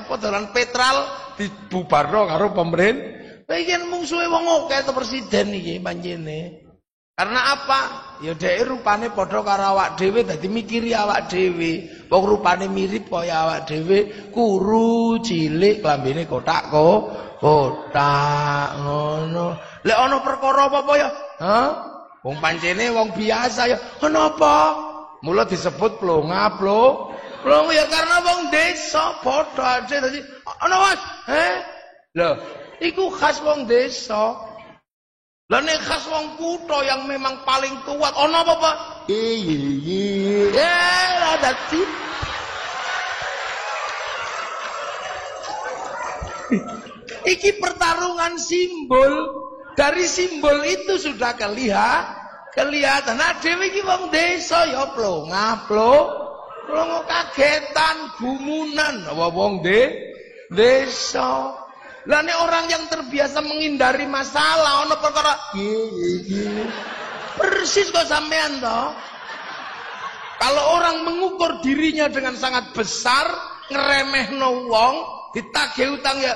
dodolan petrol dibubarno karo pemerintah. Iki mungsuhe wong akeh to presiden iki panjene. Karena apa? Ya dhek rupane padha karo awak dhewe dadi mikiri awak dhewe. Wong rupane mirip kaya awak dhewe, kuru, cilik, klambine kotak ngono. Lek ana perkara apa-apa ya, wong pancene wong biasa ya. Kenapa? Mula disebut plonga ya karena wong desa padha aja dadi ana Mas. Lho iku khas wong desa. Lah nek khas wong kutha yang memang paling kuat, ana apa, Pak? Lah dadi. Iki pertarungan simbol. Dari simbol itu sudah kelihatan. Nah dhewe iki wong desa ya plongo kagetan, gumunan wong desa. Lah nek orang yang terbiasa menghindari masalah ana perkara persis kok sampean toh. Kalau orang mengukur dirinya dengan sangat besar, ngeremehno wong, ditagih utang ya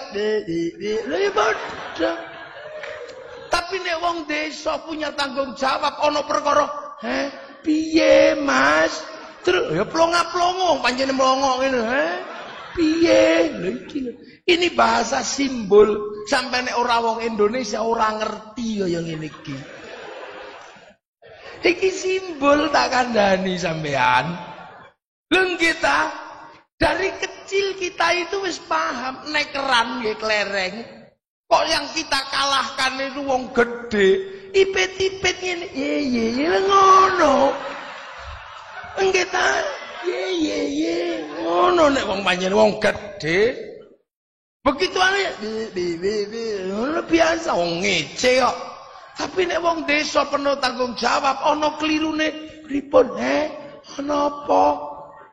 bodoh. Tapi nek wong desa punya tanggung jawab ana perkara, piye Mas? Terus ya plonga-plongo pancene mlongo ngene, piye? Lha iki lho. Ini bahasa simbol, sampai nek ora wong Indonesia ora ngerti kaya ngene iki. Iki simbol tak kandhani sampean. Leng kita dari kecil kita itu wis paham nek keran nggih klereng. Kok yang kita kalahkan itu wong gede, ipet-ipet ngene. Ye ngono. Nggih ta? Ye ngono nek wong pancen wong gede. Begitu ane ngono biasa wong ngece kok. Tapi nek wong desa penuh tanggung jawab, ana klirune pripun? Ana apa?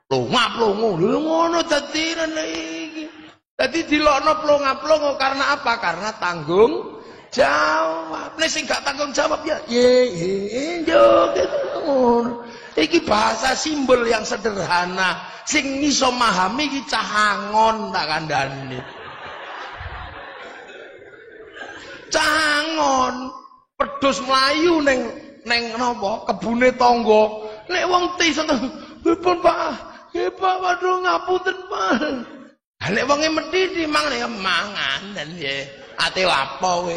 Plonga-plongo. Lho ngono dadi iki. Dadi dilokno plonga-plongo karena apa? Karena tanggung jawab. Nek sing gak tanggung jawab ya yo ngono. Iki bahasa simbol yang sederhana. Sing iso memahami iki cah angon tak kandhani. Cah angon pedhus mlayu ning napa kebune tangga nek wong desa pripun Pak nggih Pak waduh ngapunten Pak nek wonge medhi mangan ya mangan dan nggih ate lapo kowe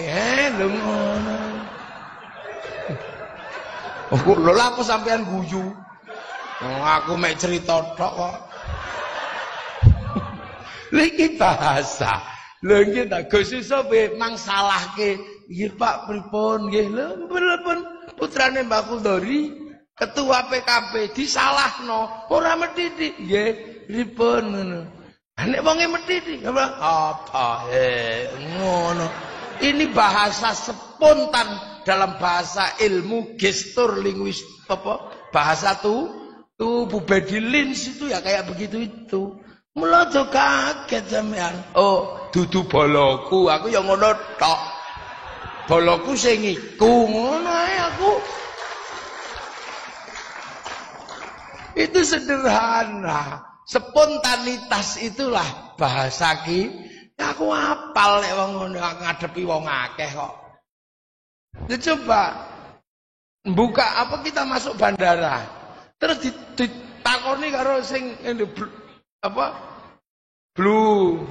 lho ngono lho lha aku sampean guyu aku mek cerita tok kok lha iki bahasa lho nggih tak Gus iso mangsalahke. Nggih Pak pripun nggih lho pripun putrane Mbak Kuldori ketua PKB disalahno ora medhiti nggih pripun ngono. Nek wonge medhiti apa ngono. Ini bahasa spontan dalam bahasa ilmu gestur linguis apa bahasa tubuh body language itu ya kayak begitu itu. Mula aja kaget sampean. Oh, dudu boloku, aku ya ngono tok. Boloku sing iku ngono ae aku. Itu sederhana. Spontanitas itulah bahasa ki. Ya aku hafal nek wong ngono ngadepi wong akeh kok. Ya coba buka apa kita masuk bandara. Terus ditakoni karo sing apa? Blue.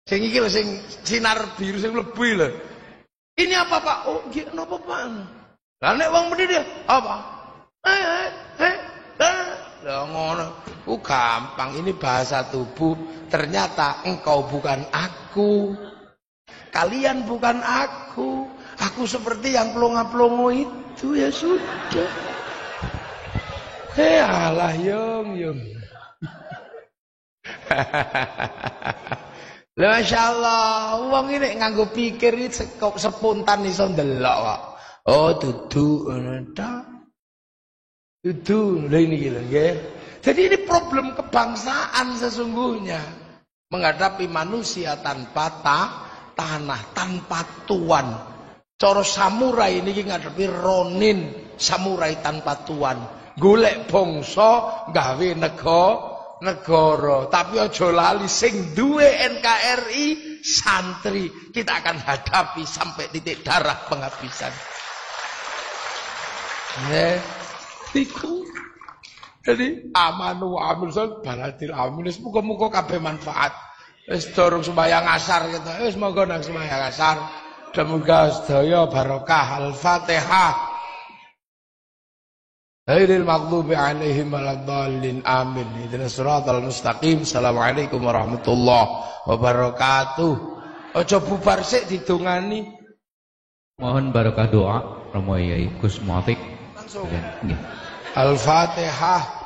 Sing iki lho sing sinar biru sing mlebu lho. Ini apa Pak? Oh, nggih napa Pak? Lah nek wong mrene apa? Lah ngono. Gampang, ini bahasa tubuh. Ternyata engkau bukan aku. Kalian bukan aku. Aku seperti yang plonga-plongo itu ya sudah. Alah yung. Lha masyaallah, wong iki nganggo pikir iki spontan iso ndelok kok. Oh, dudu ngono ta. Dudu lha niki lho nggih. Jadi ini problem kebangsaan sesungguhnya. Menghadapi manusia tanpa tanah, tanpa tuan. Cara samurai niki ngadepi ronin, samurai tanpa tuan. Golek bangsa gawe negara, tapi aja lali sing duwe NKRI santri kita akan hadapi sampai titik darah penghabisan. Iku. Jadi amanu wa amil sol balatil amin. Muga-muga kabeh manfaat. Wis dorong sembahyang asar kita. Wis monggo nang sembahyang asar. Muga sedaya barokah. Al-Fatihah. Ghairil maghdubi alaihim waladdallin amin. Ihdinas siratal mustaqim. Assalamualaikum warahmatullahi wabarakatuh. Aja bubar sik didongani. Mohon barokah doa Romo Yai Gus Muafik. Langsung. Nggih. Al-Fatihah.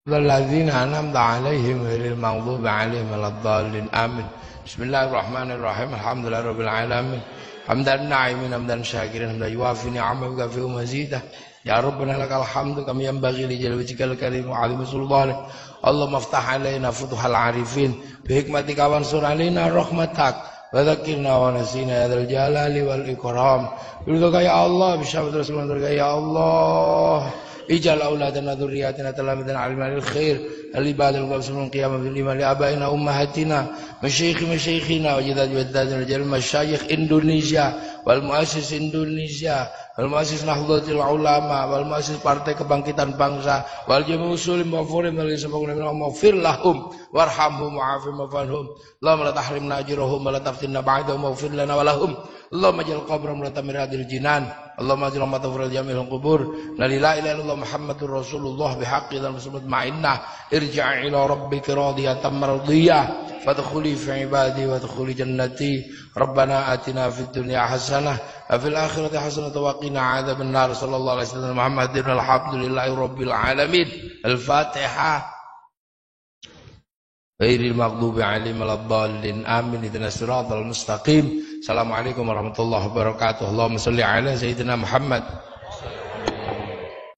Lalladzina an'amta alaihim ghairil maghdubi alaihim waladdallin amin. Bismillahirrahmanirrahim. Alhamdulillahirabbil alamin. hamdan na'imin hamdan syakirin hamdan yuafi ni'amahu wa kafi'u mazidah. Ya Rabbana lakal hamdu kama yanbaghi li jalali wajhikal karim wa 'azimi sultanik. Allahumma iftah 'alaina futuhal 'arifin bi hikmatika wansur 'alaina rahmatak wa dzakkirna wa nasina ya dzal jalali wal ikram. Bidzaka ya Allah bisyafaati Rasulullah ya Allah. Ijal auladana dzurriyyatina talamatan 'aliman khair al-ibadil qasmun qiyamah bil iman li abaina ummahatina masyayikhina wa jadadina jal masyayikh Indonesia wal muassis Indonesia wal muassis Nahdlatul Ulama wal muassis Partai Kebangkitan Bangsa wal jami' muslim wa furim wal sabaquna maghfir lahum warhamhum wa'afihim wa'anhum. Allahumma la tahrimna ajrahum wa la taftinna ba'dahum waghfir lana wa lahum. Allahumma ij'al qabrahum mutamirradil jinan. Allahumma aj'al matafurul jamil qubur. La ilaha illallah Muhammadur Rasulullah bihaqqi dan muslimat ma'innah. Irja'i ila rabbika radiyatan mardiyah. Fadkhuli fi ibadi wa dkhuli jannati. Rabbana atina fid dunya hasanah wa fil akhirati hasanah wa qina adzaban nar. Sallallahu alaihi wasallam Muhammadin alhamdulillahi rabbil alamin. Al-Fatihah. Ghairil maghdubi 'alaihim waladdallin. Amin. Ihdinas siratal mustaqim. Assalamualaikum warahmatullahi wabarakatuh. Allahumma shalli ala sayyidina Muhammad